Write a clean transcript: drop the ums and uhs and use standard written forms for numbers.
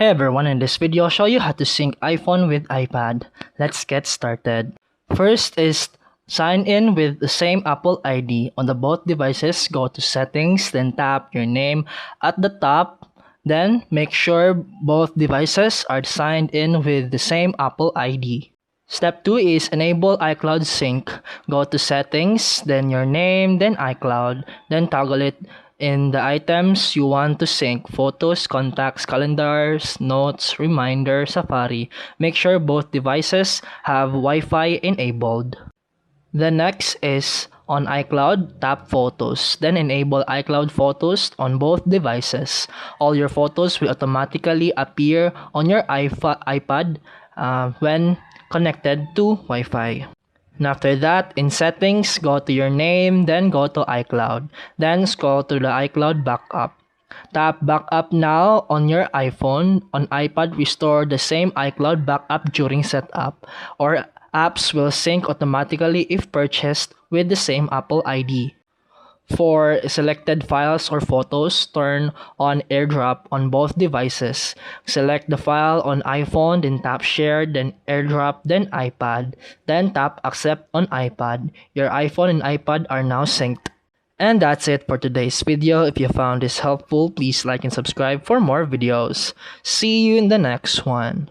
Hey everyone, in this video I'll show you how to sync iPhone with iPad. Let's get started. First is sign in with the same Apple ID on the both devices. Go to settings, then tap your name at the top. Then make sure both devices are signed in with the same Apple ID. Step 2 is enable iCloud sync. Go to settings, then your name, then iCloud, then toggle it in the items you want to sync: photos, contacts, calendars, notes, reminder, Safari. Make sure both devices have Wi-Fi enabled. The next is on iCloud, tap Photos, then enable iCloud Photos on both devices. All your photos will automatically appear on your iPad when connected to Wi-Fi. And after that, in settings, go to your name, then go to iCloud. Then scroll to the iCloud backup. Tap backup now on your iPhone. On iPad, restore the same iCloud backup during setup, or apps will sync automatically if purchased with the same Apple ID. For selected files or photos, turn on AirDrop on both devices. Select the file on iPhone, then tap Share, then AirDrop, then iPad. Then tap Accept on iPad. Your iPhone and iPad are now synced. And that's it for today's video. If you found this helpful, please like and subscribe for more videos. See you in the next one.